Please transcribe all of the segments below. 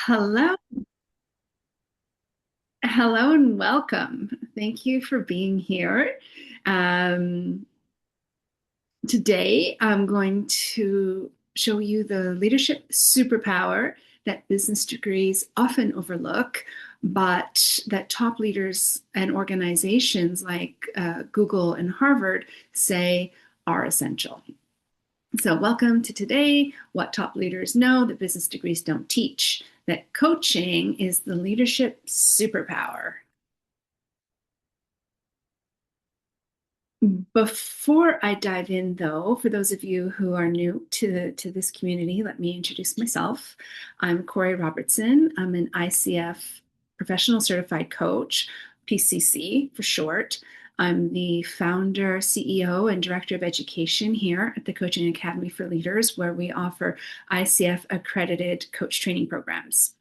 Hello, hello, and welcome. Thank you for being here. Um, Today, I'm going to show you the leadership superpower that business degrees often overlook, but that top leaders and organizations like Google and Harvard say are essential. So, welcome to today. What top leaders know that business degrees don't teach, that coaching is the leadership superpower. Before I dive in, though, for those of you who are new to this community, let me introduce myself. I'm Corry Robertson. I'm an ICF professional certified coach, PCC for short. I'm the founder, CEO, and director of education here at the Coaching Academy for Leaders, where we offer ICF accredited coach training programs.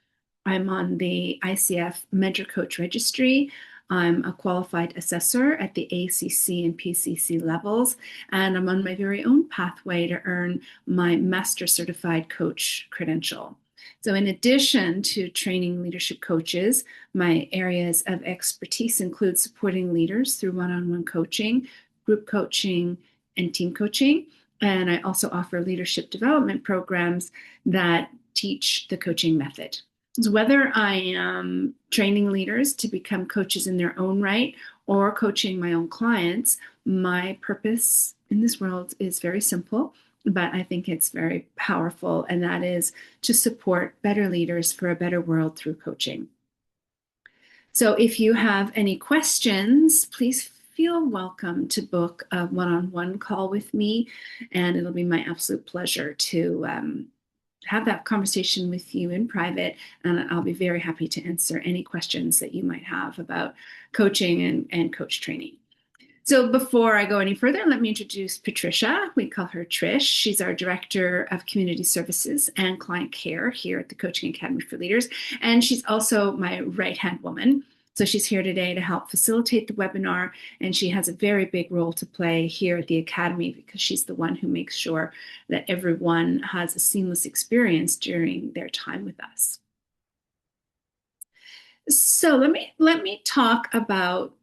I'm on the ICF Mentor Coach Registry. I'm a qualified assessor at the ACC and PCC levels, and I'm on my very own pathway to earn my Master Certified Coach credential. So, in addition to training leadership coaches, my areas of expertise include supporting leaders through one on one coaching, group coaching, and team coaching. And I also offer leadership development programs that teach the coaching method. So whether I am training leaders to become coaches in their own right or coaching my own clients, my purpose in this world is very simple, but I think it's very powerful, and that is to support better leaders for a better world through coaching. So if you have any questions, please feel welcome to book a one-on-one call with me, and it'll be my absolute pleasure to have that conversation with you in private, and I'll be very happy to answer any questions that you might have about coaching and coach training. So before I go any further, let me introduce Patricia. We call her Trish. She's our Director of Community Services and Client Care here at the Coaching Academy for Leaders. And she's also my right-hand woman. So she's here today to help facilitate the webinar, and she has a very big role to play here at the Academy because she's the one who makes sure that everyone has a seamless experience during their time with us. So let me talk about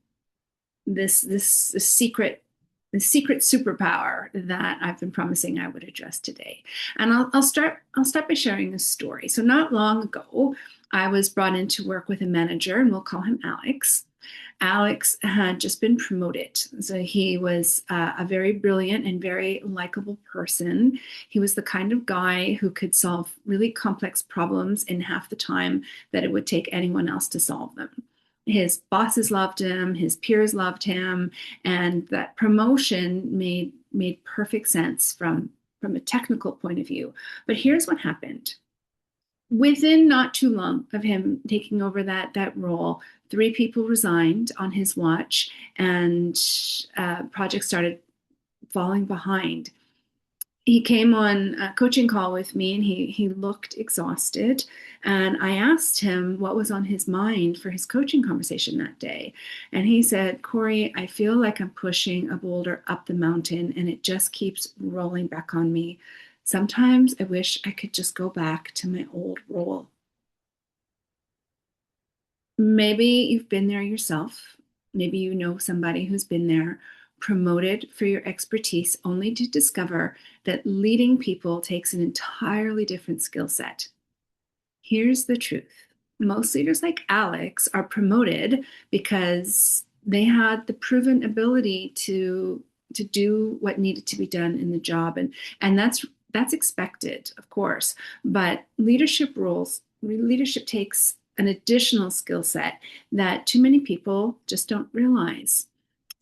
this secret superpower that I've been promising I would address today. And I'll start by sharing a story. So not long ago, I was brought in to work with a manager, and we'll call him Alex. Alex had just been promoted. So he was a very brilliant and very likable person. He was the kind of guy who could solve really complex problems in half the time that it would take anyone else to solve them. His bosses loved him, his peers loved him, and that promotion made perfect sense from a technical point of view. But here's what happened. Within not too long of him taking over that role, three people resigned on his watch, and projects started falling behind. He came on a coaching call with me, and he looked exhausted. And I asked him what was on his mind for his coaching conversation that day. And he said, Corry, I feel like I'm pushing a boulder up the mountain and it just keeps rolling back on me. Sometimes I wish I could just go back to my old role. Maybe you've been there yourself. Maybe you know somebody who's been there, promoted for your expertise, only to discover that leading people takes an entirely different skill set. Here's the truth. Most leaders like Alex are promoted because they had the proven ability to do what needed to be done in the job, and that's expected, of course. But leadership takes an additional skill set that too many people just don't realize.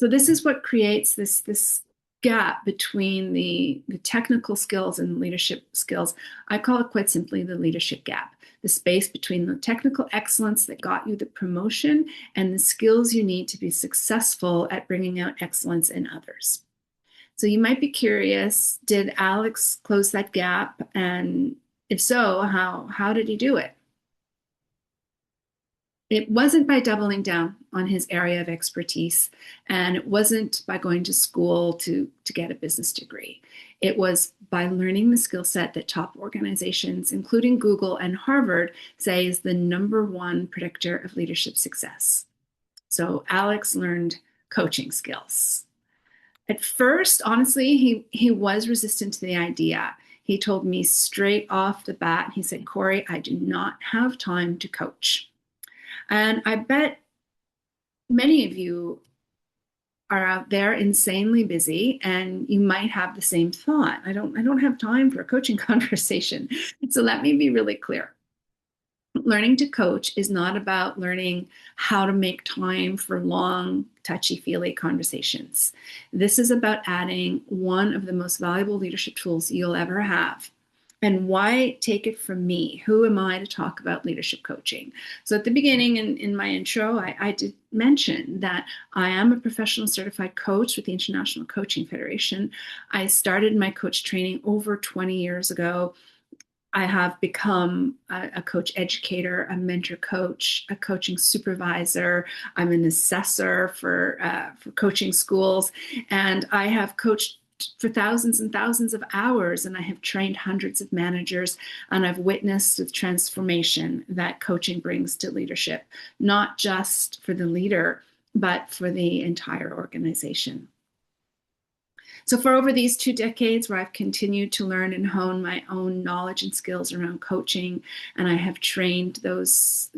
So this is what creates this gap between the technical skills and leadership skills. I call it quite simply the leadership gap, the space between the technical excellence that got you the promotion and the skills you need to be successful at bringing out excellence in others. So you might be curious, did Alex close that gap? And if so, how did he do it? It wasn't by doubling down on his area of expertise, and it wasn't by going to school to get a business degree. It was by learning the skill set that top organizations, including Google and Harvard, say is the number one predictor of leadership success. So Alex learned coaching skills. At first, honestly, he was resistant to the idea. He told me straight off the bat, he said, Corry, I do not have time to coach. And I bet many of you are out there insanely busy and you might have the same thought. I don't have time for a coaching conversation. So let me be really clear. Learning to coach is not about learning how to make time for long, touchy-feely conversations. This is about adding one of the most valuable leadership tools you'll ever have. And why take it from me? Who am I to talk about leadership coaching? So at the beginning in my intro, I did mention that I am a professional certified coach with the International Coaching Federation. I started my coach training over 20 years ago. I have become a coach educator, a mentor coach, a coaching supervisor. I'm an assessor for coaching schools, and I have coached for thousands and thousands of hours, and I have trained hundreds of managers, and I've witnessed the transformation that coaching brings to leadership, not just for the leader, but for the entire organization. So for over these 2 decades where I've continued to learn and hone my own knowledge and skills around coaching, and I have trained and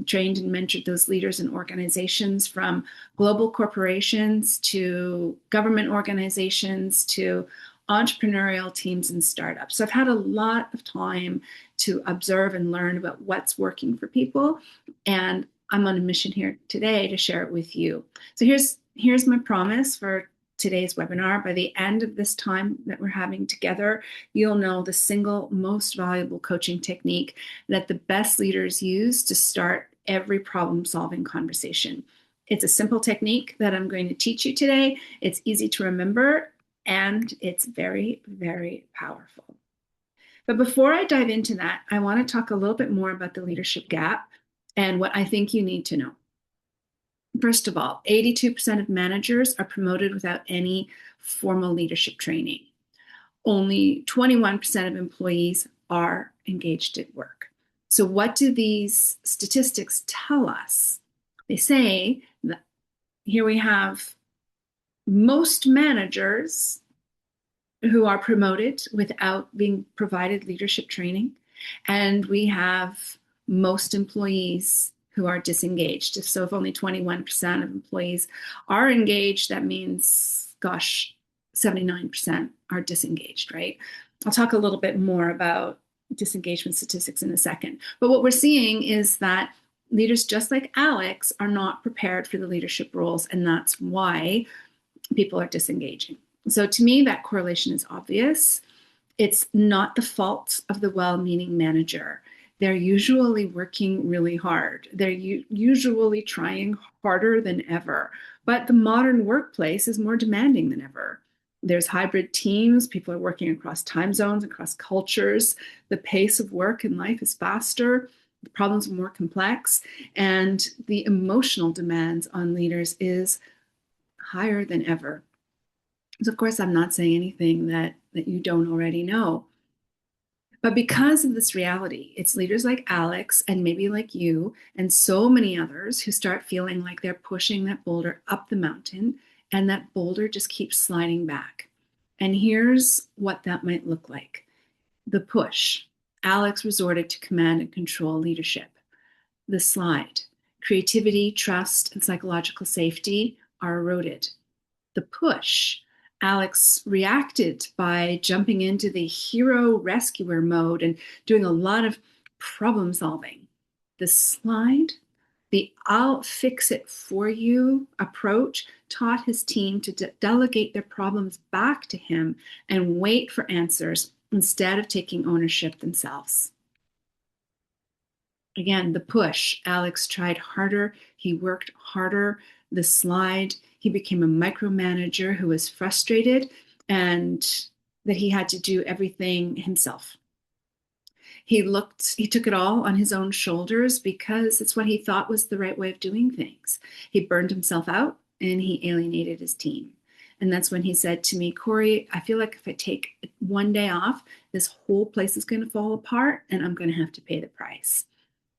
mentored those leaders and organizations from global corporations to government organizations to entrepreneurial teams and startups. So I've had a lot of time to observe and learn about what's working for people. And I'm on a mission here today to share it with you. So here's my promise for today's webinar. By the end of this time that we're having together, you'll know the single most valuable coaching technique that the best leaders use to start every problem-solving conversation. It's a simple technique that I'm going to teach you today. It's easy to remember, and it's very, very powerful. But before I dive into that, I want to talk a little bit more about the leadership gap and what I think you need to know. First of all, 82% of managers are promoted without any formal leadership training. Only 21% of employees are engaged at work. So what do these statistics tell us? They say that here we have most managers who are promoted without being provided leadership training, and we have most employees who are disengaged. So if only 21% of employees are engaged, that means, gosh, 79% are disengaged, right? I'll talk a little bit more about disengagement statistics in a second. But what we're seeing is that leaders just like Alex are not prepared for the leadership roles, and that's why people are disengaging. So to me, that correlation is obvious. It's not the fault of the well-meaning manager. They're usually working really hard. They're usually trying harder than ever. But the modern workplace is more demanding than ever. There's hybrid teams. People are working across time zones, across cultures. The pace of work and life is faster. The problems are more complex. And the emotional demands on leaders is higher than ever. So of course, I'm not saying anything that you don't already know. But because of this reality, it's leaders like Alex and maybe like you and so many others who start feeling like they're pushing that boulder up the mountain and that boulder just keeps sliding back. And here's what that might look like. The push. Alex resorted to command and control leadership. The slide. Creativity, trust, and psychological safety are eroded. The push. Alex reacted by jumping into the hero rescuer mode and doing a lot of problem solving. The slide, the I'll fix it for you approach, taught his team to delegate their problems back to him and wait for answers instead of taking ownership themselves. Again, the push. Alex tried harder. He worked harder. The slide. He became a micromanager who was frustrated and that he had to do everything himself. He took it all on his own shoulders because it's what he thought was the right way of doing things. He burned himself out and he alienated his team. And that's when he said to me, Corry, I feel like if I take one day off, this whole place is going to fall apart and I'm going to have to pay the price.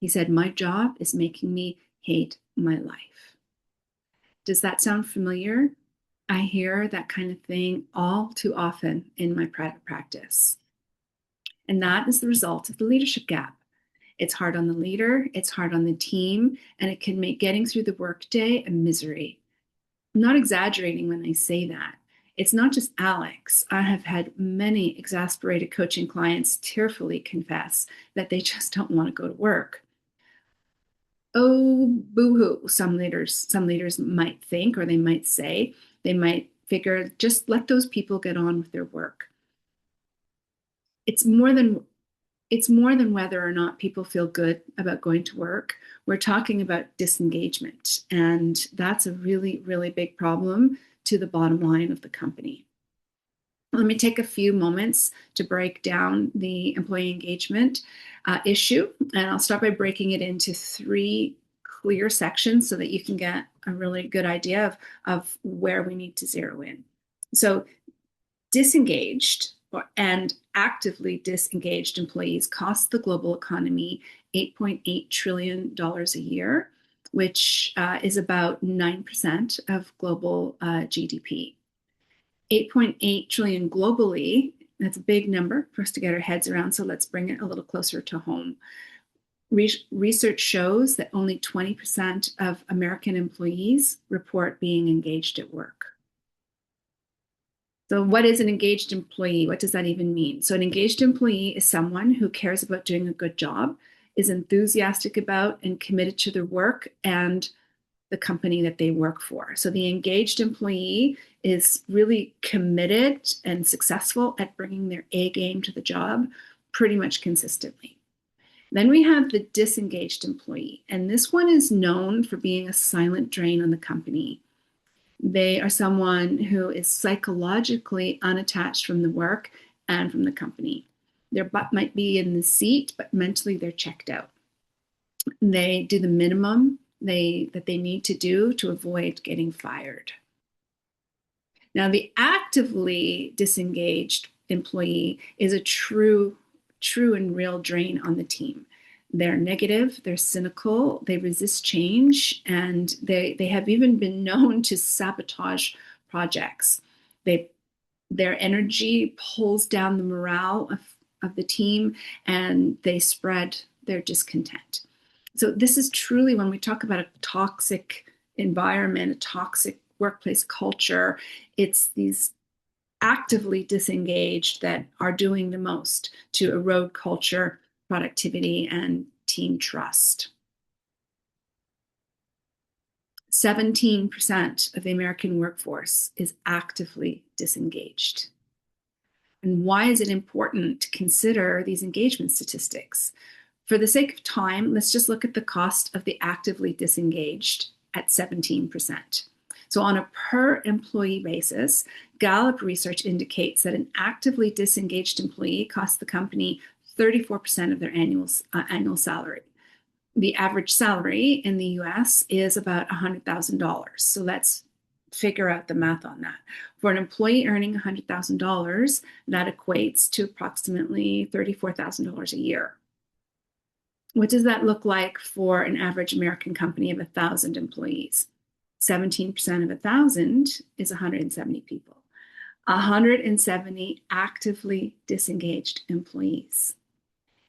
He said, my job is making me hate my life. Does that sound familiar? I hear that kind of thing all too often in my private practice. And that is the result of the leadership gap. It's hard on the leader, it's hard on the team, and it can make getting through the workday a misery. I'm not exaggerating when I say that. It's not just Alex. I have had many exasperated coaching clients tearfully confess that they just don't want to go to work. Oh, boo-hoo, some leaders might think, or they might say, they might figure, just let those people get on with their work. It's more than whether or not people feel good about going to work. We're talking about disengagement, and that's a really, really big problem to the bottom line of the company. Let me take a few moments to break down the employee engagement issue, and I'll start by breaking it into 3 clear sections so that you can get a really good idea of where we need to zero in. So disengaged and actively disengaged employees cost the global economy $8.8 trillion a year, which is about 9% of global GDP. 8.8 trillion globally, that's a big number for us to get our heads around, so let's bring it a little closer to home. Research shows that only 20% of American employees report being engaged at work. So what is an engaged employee? What does that even mean? So an engaged employee is someone who cares about doing a good job, is enthusiastic about and committed to their work and the company that they work for. So the engaged employee is really committed and successful at bringing their A game to the job pretty much consistently. Then we have the disengaged employee, and this one is known for being a silent drain on the company. They are someone who is psychologically unattached from the work and from the company. Their butt might be in the seat, but mentally they're checked out. They do the minimum that they need to do to avoid getting fired. Now, the actively disengaged employee is a true and real drain on the team. They're negative, they're cynical, they resist change, and they have even been known to sabotage projects. Their energy pulls down the morale of the team, and they spread their discontent. So this is truly, when we talk about a toxic environment, a toxic workplace culture, it's these actively disengaged that are doing the most to erode culture, productivity, and team trust. 17% of the American workforce is actively disengaged. And why is it important to consider these engagement statistics? For the sake of time, let's just look at the cost of the actively disengaged at 17%. So on a per employee basis, Gallup research indicates that an actively disengaged employee costs the company 34% of their annual salary. The average salary in the US is about $100,000. So let's figure out the math on that. For an employee earning $100,000, that equates to approximately $34,000 a year. What does that look like for an average American company of 1,000 employees? 17% of 1,000 is 170 people. 170 actively disengaged employees.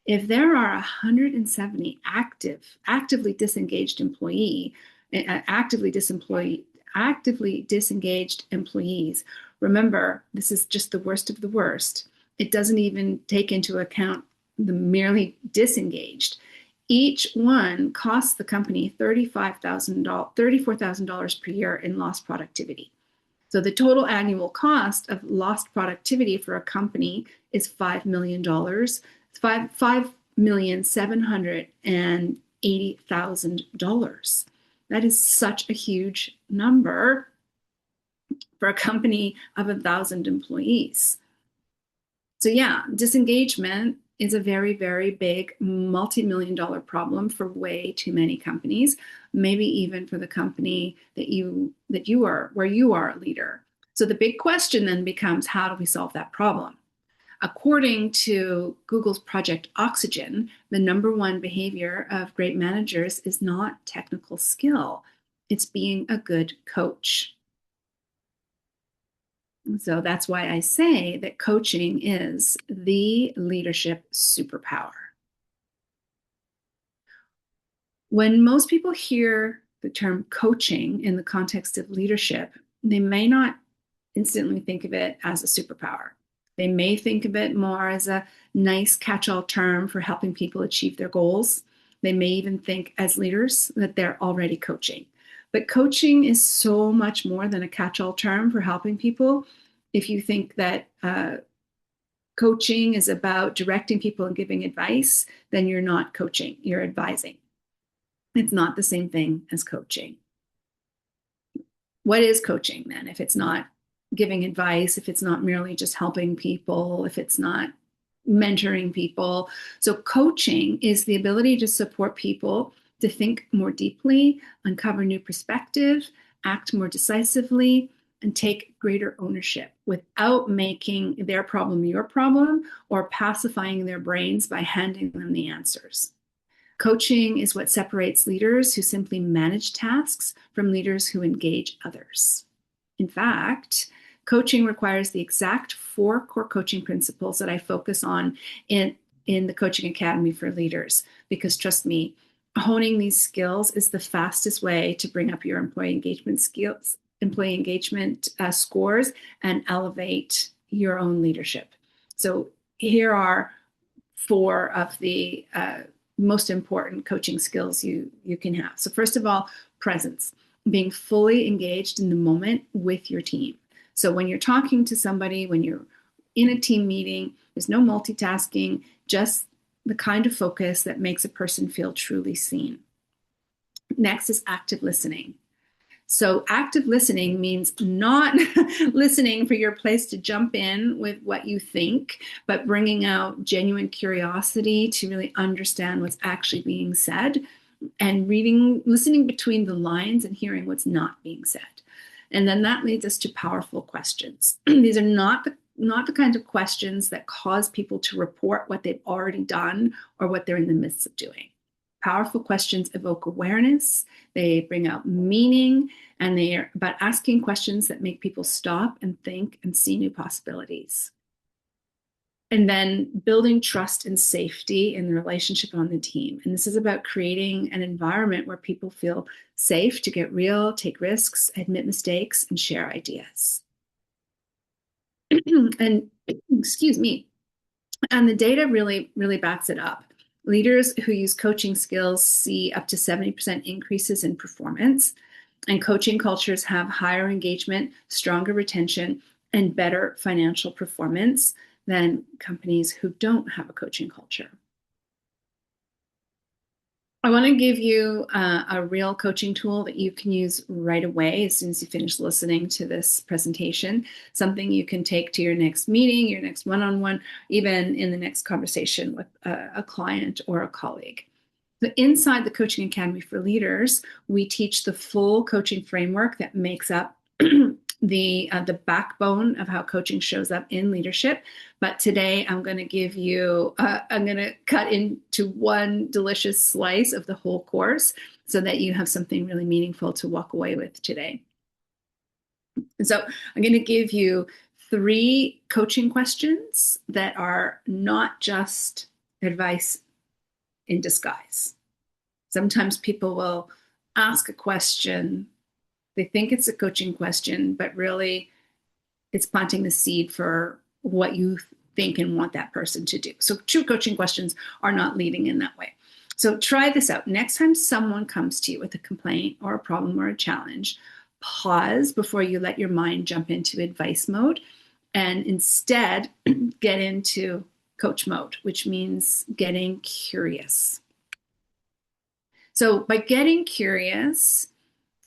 If there are 170 actively disengaged actively disengaged employees, remember, this is just the worst of the worst. It doesn't even take into account the merely disengaged. Each one costs the company $34,000 per year in lost productivity. So the total annual cost of lost productivity for a company is $5 million. $5,780,000. That is such a huge number for a company of 1,000 employees. So yeah, disengagement is a very, very big multi-million dollar problem for way too many companies, maybe even for the company that you are where you are a leader. So the big question then becomes, how do we solve that problem? According to Google's Project Oxygen, the number one behavior of great managers is not technical skill, it's being a good coach. So that's why I say that coaching is the leadership superpower. When most people hear the term coaching in the context of leadership, they may not instantly think of it as a superpower. They may think of it more as a nice catch-all term for helping people achieve their goals. They may even think as leaders that they're already coaching. But coaching is so much more than a catch-all term for helping people. If you think that coaching is about directing people and giving advice, then you're not coaching, you're advising. It's not the same thing as coaching. What is coaching then, if it's not giving advice, if it's not merely just helping people, if it's not mentoring people? So coaching is the ability to support people to think more deeply, uncover new perspective, act more decisively, and take greater ownership without making their problem your problem or pacifying their brains by handing them the answers. Coaching is what separates leaders who simply manage tasks from leaders who engage others. In fact, coaching requires the exact 4 core coaching principles that I focus on in the Coaching Academy for Leaders, because trust me, honing these skills is the fastest way to bring up your employee engagement scores and elevate your own leadership. So here are 4 of the most important coaching skills you can have. So first of all, presence, being fully engaged in the moment with your team. So when you're talking to somebody, when you're in a team meeting, there's no multitasking, just the kind of focus that makes a person feel truly seen. Next is active listening. So active listening means not listening for your place to jump in with what you think, but bringing out genuine curiosity to really understand what's actually being said, and listening between the lines and hearing what's not being said. And then that leads us to powerful questions. These are not the kinds of questions that cause people to report what they've already done or what they're in the midst of doing. Powerful questions evoke awareness, they bring out meaning, and they are about asking questions that make people stop and think and see new possibilities. And then building trust and safety in the relationship on the team. And this is about creating an environment where people feel safe to get real, take risks, admit mistakes, and share ideas. And excuse me, and the data really, really backs it up. Leaders who use coaching skills see up to 70% increases in performance, and coaching cultures have higher engagement, stronger retention, and better financial performance than companies who don't have a coaching culture. I want to give you a real coaching tool that you can use right away as soon as you finish listening to this presentation, something you can take to your next meeting, your next one-on-one, even in the next conversation with a client or a colleague. But inside the Coaching Academy for Leaders, we teach the full coaching framework that makes up the backbone of how coaching shows up in leadership. But today I'm going to give you, I'm going to cut into one delicious slice of the whole course so that you have something really meaningful to walk away with today. And so I'm going to give you 3 coaching questions that are not just advice in disguise. Sometimes people will ask a question, they think it's a coaching question, but really it's planting the seed for what you think and want that person to do. So true coaching questions are not leading in that way. So try this out. Next time someone comes to you with a complaint or a problem or a challenge, pause before you let your mind jump into advice mode, and instead get into coach mode, which means getting curious. So by getting curious,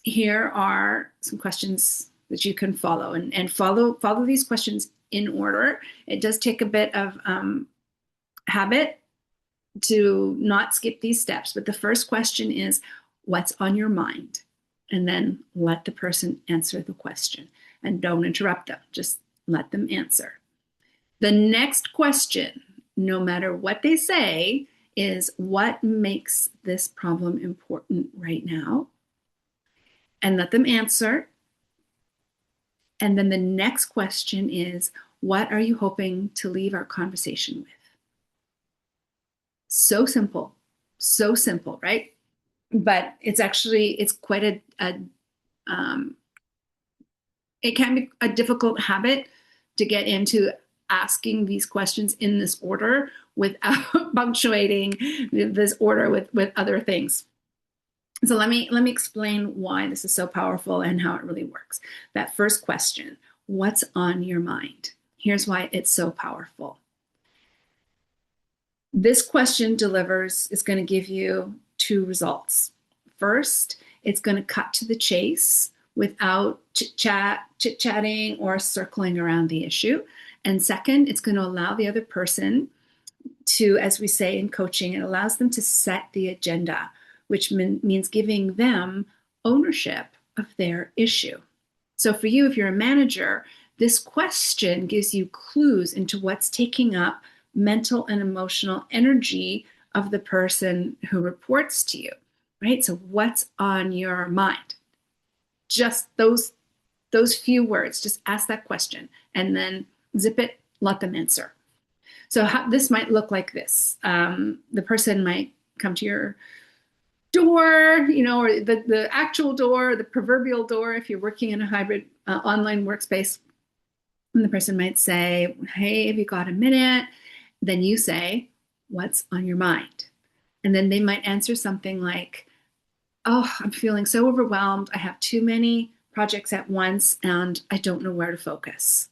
here are some questions that you can follow, and follow these questions in order. It does take a bit of habit to not skip these steps. But the first question is, what's on your mind? And then let the person answer the question and don't interrupt them. Just let them answer. The next question, no matter what they say, is what makes this problem important right now? And let them answer. And then the next question is, what are you hoping to leave our conversation with? So simple, right? But it's quite it can be a difficult habit to get into asking these questions in this order without punctuating this order with other things. So let me explain why this is so powerful and how it really works. That first question, what's on your mind? Here's why it's so powerful. This question is going to give you two results. First, it's going to cut to the chase without chit-chatting or circling around the issue. And second, it's going to allow the other person to, as we say in coaching, it allows them to set the agenda, which means giving them ownership of their issue. So for you, if you're a manager, this question gives you clues into what's taking up mental and emotional energy of the person who reports to you, right? So what's on your mind? Just those few words, just ask that question and then zip it, let them answer. So this might look like this. The person might come to your door, or the actual door, the proverbial door, if you're working in a hybrid online workspace. And the person might say, hey, have you got a minute? Then you say, what's on your mind? And then they might answer something like, oh, I'm feeling so overwhelmed. I have too many projects at once and I don't know where to focus.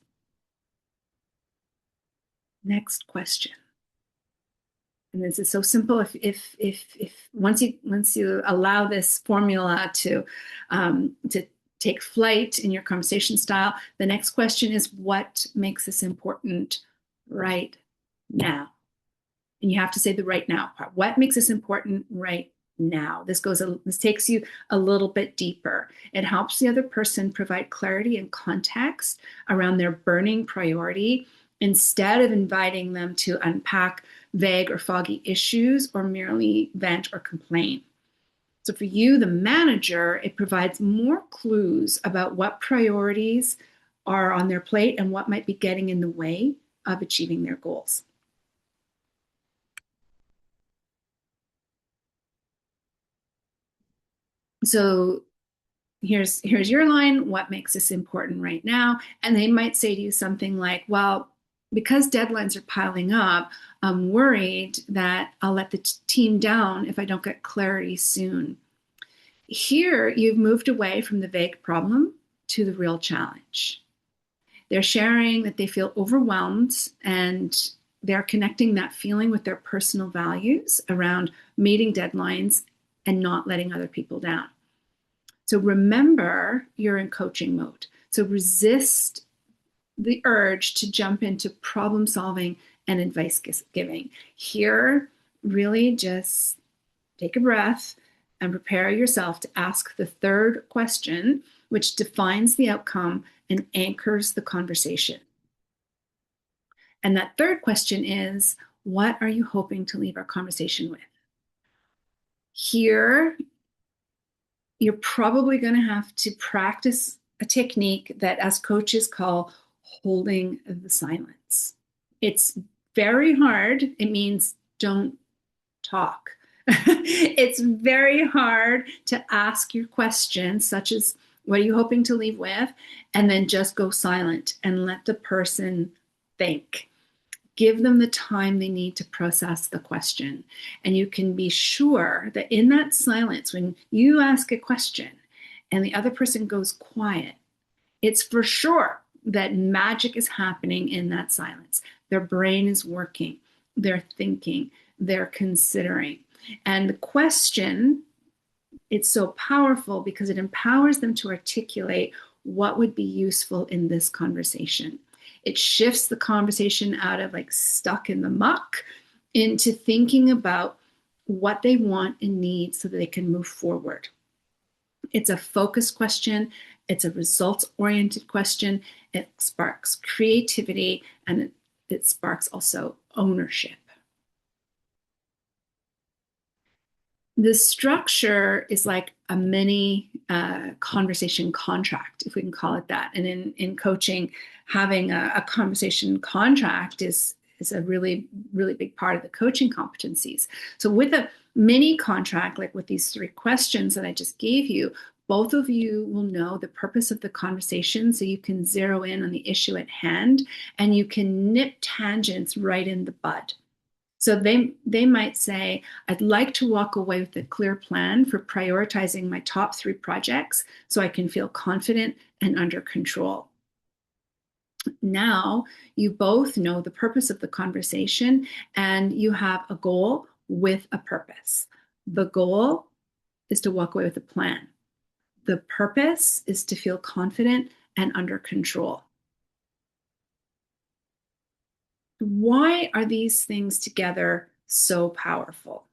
Next question. And this is so simple. If once you allow this formula to take flight in your conversation style, the next question is, what makes this important right now? And you have to say the right now part. What makes this important right now? This takes you a little bit deeper. It helps the other person provide clarity and context around their burning priority instead of inviting them to unpack vague or foggy issues or merely vent or complain. So for you, the manager, it provides more clues about what priorities are on their plate and what might be getting in the way of achieving their goals. So here's your line, what makes this important right now? And they might say to you something like, well, because deadlines are piling up, I'm worried that I'll let the team down if I don't get clarity soon. Here, you've moved away from the vague problem to the real challenge. They're sharing that they feel overwhelmed and they're connecting that feeling with their personal values around meeting deadlines and not letting other people down. So remember, you're in coaching mode. So resist the urge to jump into problem solving and advice giving. Here, really just take a breath and prepare yourself to ask the third question, which defines the outcome and anchors the conversation. And that third question is, what are you hoping to leave our conversation with? Here, you're probably going to have to practice a technique that as coaches call holding the silence. It's very hard. It means don't talk. It's very hard to ask your questions, such as, what are you hoping to leave with? And then just go silent and let the person think. Give them the time they need to process the question. And you can be sure that in that silence, when you ask a question and the other person goes quiet, it's for sure that magic is happening in that silence. Their brain is working, they're thinking, they're considering. And the question, it's so powerful because it empowers them to articulate what would be useful in this conversation. It shifts the conversation out of like stuck in the muck into thinking about what they want and need so that they can move forward. It's a focus question. It's a results-oriented question. It sparks creativity, and it sparks also ownership. The structure is like a mini conversation contract, if we can call it that. And in coaching, having a conversation contract is a really, really big part of the coaching competencies. So with a mini contract, like with these 3 questions that I just gave you, both of you will know the purpose of the conversation, so you can zero in on the issue at hand, and you can nip tangents right in the bud. So they might say, I'd like to walk away with a clear plan for prioritizing my top 3 projects so I can feel confident and under control. Now you both know the purpose of the conversation, and you have a goal with a purpose. The goal is to walk away with a plan. The purpose is to feel confident and under control. Why are these things together so powerful?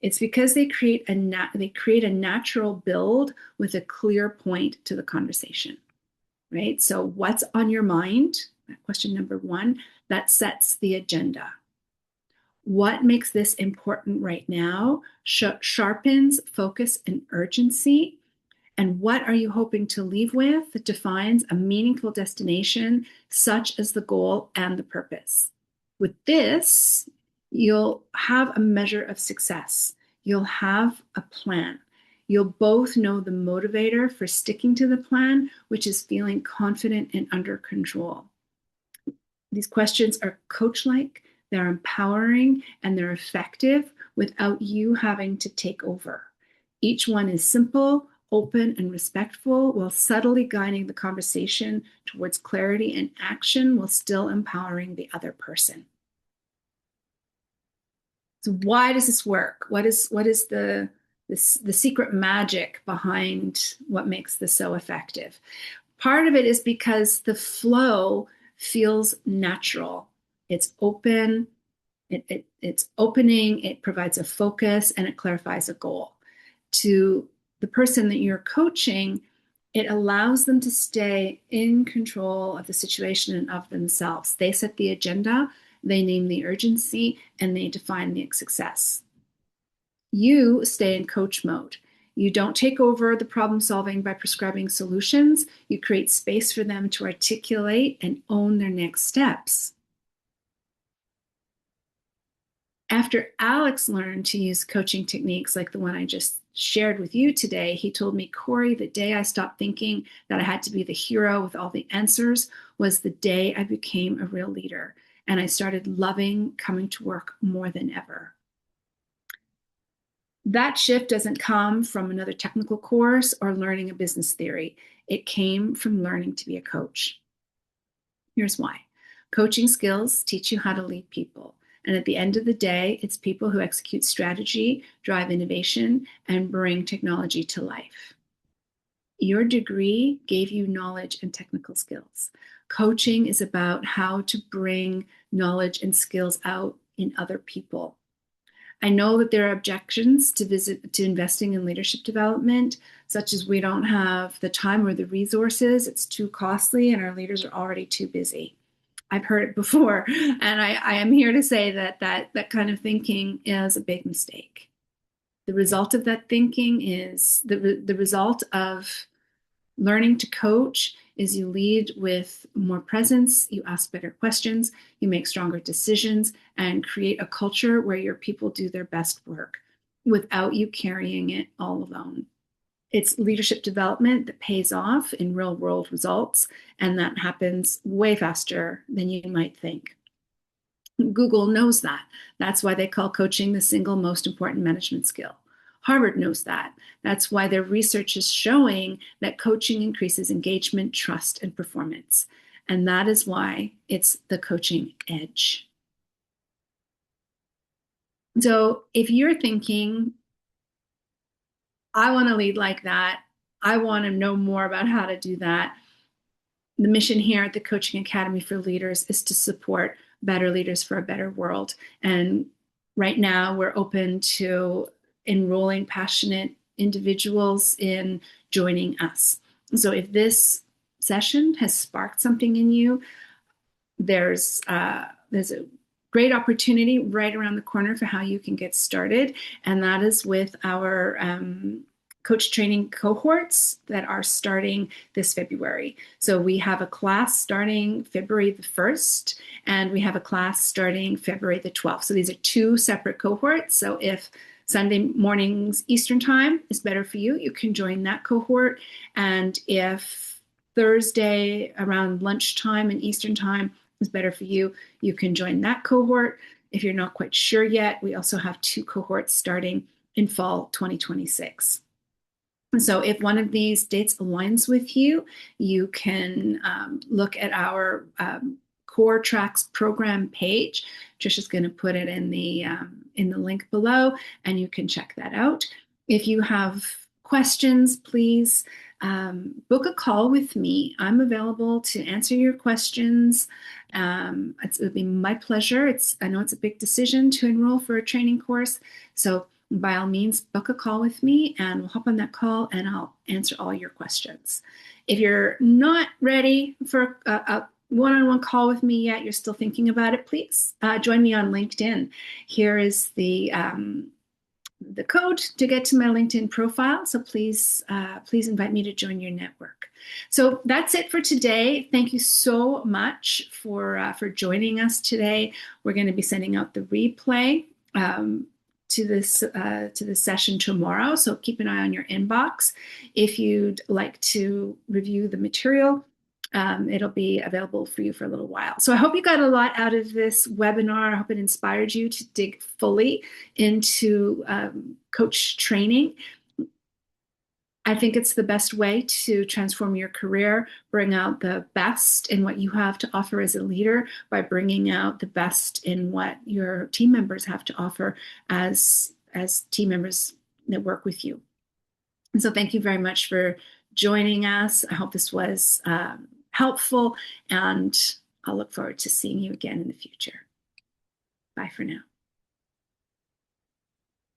It's because they create a natural build with a clear point to the conversation, right? So what's on your mind? Question number 1, that sets the agenda. What makes this important right now sharpens focus and urgency. And what are you hoping to leave with that defines a meaningful destination, such as the goal and the purpose. With this, you'll have a measure of success. You'll have a plan. You'll both know the motivator for sticking to the plan, which is feeling confident and under control. These questions are coach-like, they're empowering, and they're effective without you having to take over. Each one is simple, open, and respectful, while subtly guiding the conversation towards clarity and action, while still empowering the other person. So why does this work? What is the secret magic behind what makes this so effective? Part of it is because the flow feels natural. It's open, it's opening, it provides a focus, and it clarifies a goal. To the person that you're coaching, it allows them to stay in control of the situation and of themselves. They set the agenda, they name the urgency, and they define the success. You stay in coach mode. You don't take over the problem solving by prescribing solutions. You create space for them to articulate and own their next steps. After Alex learned to use coaching techniques like the one I just shared with you today, he told me, Corry, the day I stopped thinking that I had to be the hero with all the answers was the day I became a real leader. And I started loving coming to work more than ever. That shift doesn't come from another technical course or learning a business theory. It came from learning to be a coach. Here's why. Coaching skills teach you how to lead people. And at the end of the day, it's people who execute strategy, drive innovation, and bring technology to life. Your degree gave you knowledge and technical skills. Coaching is about how to bring knowledge and skills out in other people. I know that there are objections to investing in leadership development, such as we don't have the time or the resources, it's too costly, and our leaders are already too busy. I've heard it before, and I am here to say that kind of thinking is a big mistake. The result of that thinking is the result of learning to coach is you lead with more presence, you ask better questions, you make stronger decisions, and create a culture where your people do their best work without you carrying it all alone. It's leadership development that pays off in real world results, and that happens way faster than you might think. Google knows that. That's why they call coaching the single most important management skill. Harvard knows that. That's why their research is showing that coaching increases engagement, trust, and performance. And that is why it's the coaching edge. So if you're thinking, I want to lead like that, I want to know more about how to do that, the mission here at the Coaching Academy for Leaders is to support better leaders for a better world. And Right now, we're open to enrolling passionate individuals in joining us. So if this session has sparked something in you, there's a great opportunity right around the corner for how you can get started, and that is with our coach training cohorts that are starting this February. So we have a class starting February the 1st, and we have a class starting February the 12th. So these are two separate cohorts. So if Sunday mornings Eastern time is better for you, you can join that cohort. And if Thursday around lunchtime and Eastern time is better for you, you can join that cohort. If you're not quite sure yet, we also have two cohorts starting in fall 2026. And so if one of these dates aligns with you, you can look at our Core Tracks program page. Trisha's going to put it in the link below, and you can check that out. If you have questions, please book a call with me. I'm available to answer your questions. It would be my pleasure. I know it's a big decision to enroll for a training course, so by all means, book a call with me and we'll hop on that call and I'll answer all your questions. If you're not ready for a one-on-one call with me yet, you're still thinking about it, please join me on LinkedIn. Here is the code to get to my LinkedIn profile. So please invite me to join your network. So that's it for today. Thank you so much for joining us today. We're going to be sending out the replay to this session tomorrow. So keep an eye on your inbox. If you'd like to review the material, it'll be available for you for a little while. So I hope you got a lot out of this webinar. I hope it inspired you to dig fully into coach training. I think it's the best way to transform your career, bring out the best in what you have to offer as a leader by bringing out the best in what your team members have to offer as team members that work with you. And so thank you very much for joining us. I hope this was helpful, and I'll look forward to seeing you again in the future. Bye for now.